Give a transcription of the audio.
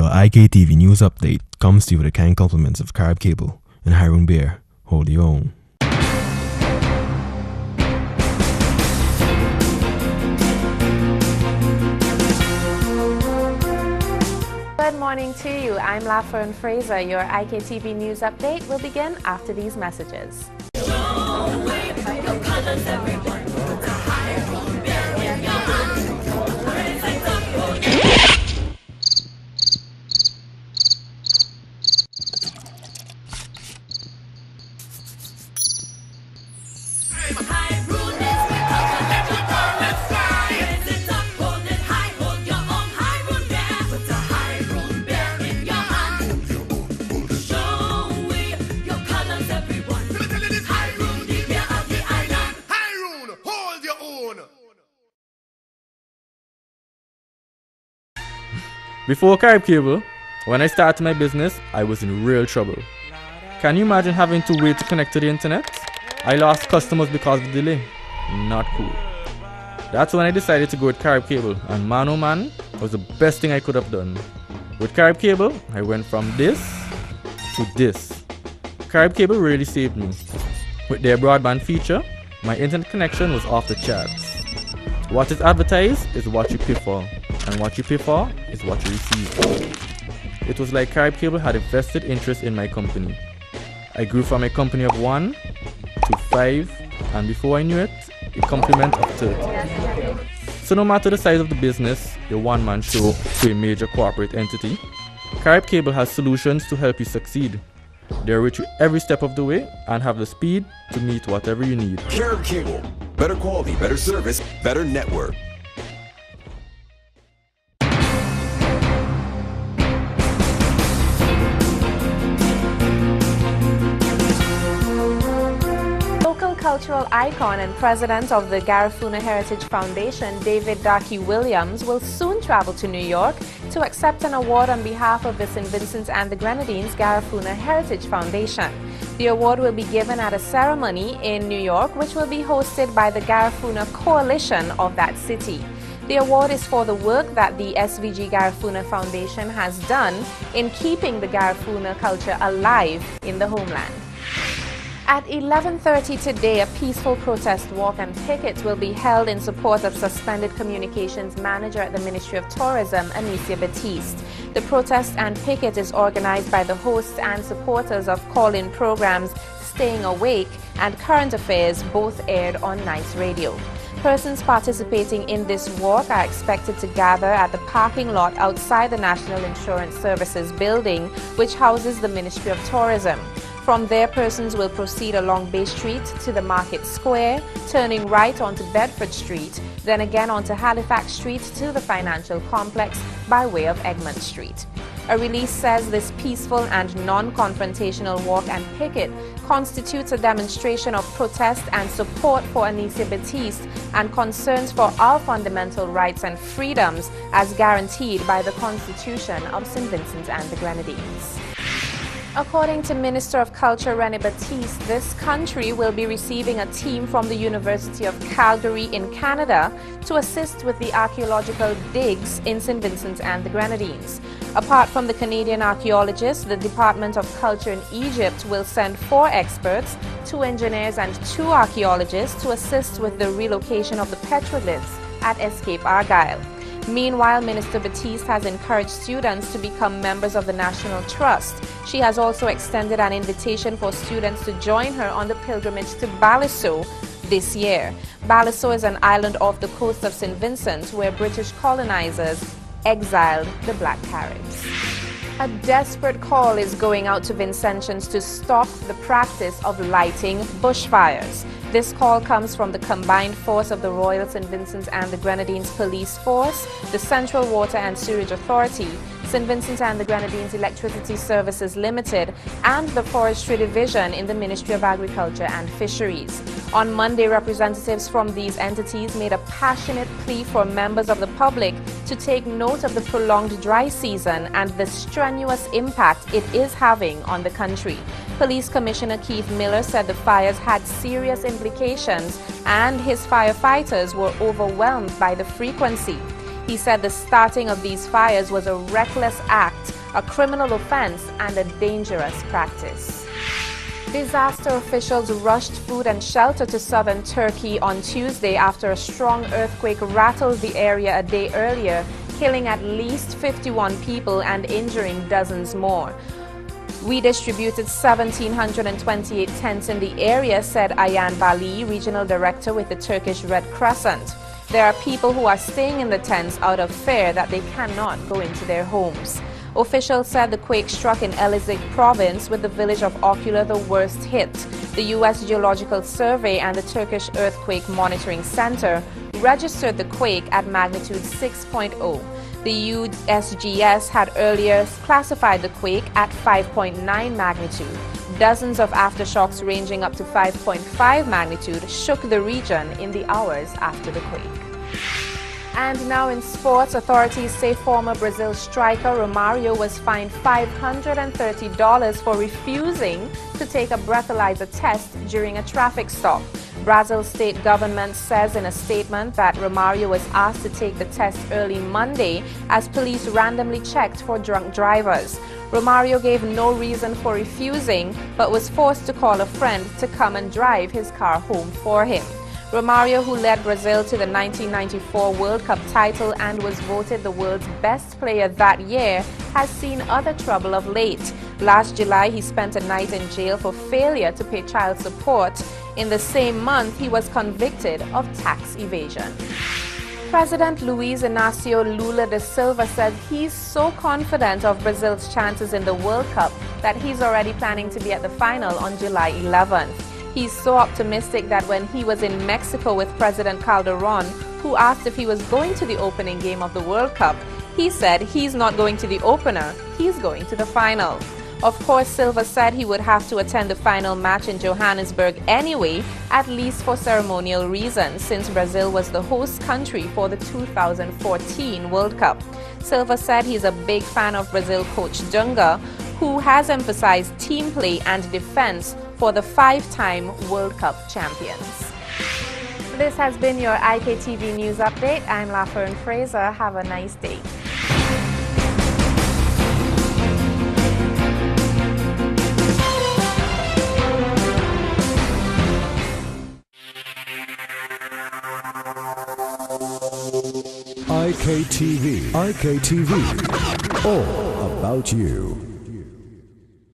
our IKtv news update comes to you with the kind compliments of Carib Cable and Hiron Beer. Hold your own. Good morning to you. I'm Lafern Fraser. Your IKtv news update will begin after these messages. Before Carib Cable, when I started my business, I was in real trouble. Can you imagine having to wait to connect to the internet? I lost customers because of the delay. Not cool. That's when I decided to go with Carib Cable, and man oh man, it was the best thing I could have done. With Carib Cable, I went from this to this. Carib Cable really saved me. With their broadband feature, my internet connection was off the charts. What is advertised is what you pay for, and what you pay for is what you receive. It was like Carib Cable had a vested interest in my company. I grew from a company of 1 to 5, and before I knew it, a complement of 30. So no matter the size of the business, a one-man show to a major corporate entity, Carib Cable has solutions to help you succeed. They're with you every step of the way and have the speed to meet whatever you need. Carib Cable. Better quality, better service, better network. Local cultural icon and president of the Garifuna Heritage Foundation, David Darky Williams, will soon travel to New York to accept an award on behalf of the St. Vincent and the Grenadines Garifuna Heritage Foundation. The award will be given at a ceremony in New York, which will be hosted by the Garifuna Coalition of that city. The award is for the work that the SVG Garifuna Foundation has done in keeping the Garifuna culture alive in the homeland. At 11:30 today, a peaceful protest walk and picket will be held in support of suspended communications manager at the Ministry of Tourism, Anicia Batiste. The protest and picket is organized by the hosts and supporters of call-in programs Staying Awake and Current Affairs, both aired on Nice Radio. Persons participating in this walk are expected to gather at the parking lot outside the National Insurance Services building, which houses the Ministry of Tourism. From there, persons will proceed along Bay Street to the Market Square, turning right onto Bedford Street, then again onto Halifax Street to the Financial Complex by way of Egmont Street. A release says this peaceful and non-confrontational walk and picket constitutes a demonstration of protest and support for Anicia Batiste and concerns for our fundamental rights and freedoms as guaranteed by the Constitution of St. Vincent and the Grenadines. According to Minister of Culture René Batiste, this country will be receiving a team from the University of Calgary in Canada to assist with the archaeological digs in St. Vincent and the Grenadines. Apart from the Canadian archaeologists, the Department of Culture in Egypt will send 4 experts, 2 engineers and 2 archaeologists to assist with the relocation of the petroglyphs at Escape Argyle. Meanwhile, Minister Batiste has encouraged students to become members of the National Trust. She has also extended an invitation for students to join her on the pilgrimage to Baliso this year. Baliso is an island off the coast of St. Vincent where British colonizers exiled the Black Caribs. A desperate call is going out to Vincentians to stop the practice of lighting bushfires. This call comes from the combined force of the Royal St. Vincent and the Grenadines Police Force, the Central Water and Sewerage Authority, St. Vincent and the Grenadines Electricity Services Limited, and the Forestry Division in the Ministry of Agriculture and Fisheries. On Monday, representatives from these entities made a passionate plea for members of the public to take note of the prolonged dry season and the strenuous impact it is having on the country. Police Commissioner Keith Miller said the fires had serious implications and his firefighters were overwhelmed by the frequency. He said the starting of these fires was a reckless act, a criminal offense, and a dangerous practice. Disaster officials rushed food and shelter to southern Turkey on Tuesday after a strong earthquake rattled the area a day earlier, killing at least 51 people and injuring dozens more. We distributed 1,728 tents in the area, said Ayhan Bali, regional director with the Turkish Red Crescent. There are people who are staying in the tents out of fear that they cannot go into their homes. Officials said the quake struck in Elazig province, with the village of Okula the worst hit. The U.S. Geological Survey and the Turkish Earthquake Monitoring Center registered the quake at magnitude 6.0. The USGS had earlier classified the quake at 5.9 magnitude. Dozens of aftershocks ranging up to 5.5 magnitude shook the region in the hours after the quake. And now in sports, authorities say former Brazil striker Romario was fined $530 for refusing to take a breathalyzer test during a traffic stop. Brazil's state government says in a statement that Romario was asked to take the test early Monday as police randomly checked for drunk drivers. Romario gave no reason for refusing, but was forced to call a friend to come and drive his car home for him. Romario, who led Brazil to the 1994 World Cup title and was voted the world's best player that year, has seen other trouble of late. Last July, he spent a night in jail for failure to pay child support. In the same month, he was convicted of tax evasion. President Luiz Inácio Lula da Silva said he's so confident of Brazil's chances in the World Cup that he's already planning to be at the final on July 11th. He's so optimistic that when he was in Mexico with President Calderon, who asked if he was going to the opening game of the World Cup, he said he's not going to the opener, he's going to the final. Of course, Silva said he would have to attend the final match in Johannesburg anyway, at least for ceremonial reasons, since Brazil was the host country for the 2014 World Cup. Silva said he's a big fan of Brazil coach Dunga, who has emphasized team play and defense for the 5-time World Cup champions. This has been your IKtv News Update. I'm Lafern Fraser. Have a nice day. IKtv. IKtv. All about you.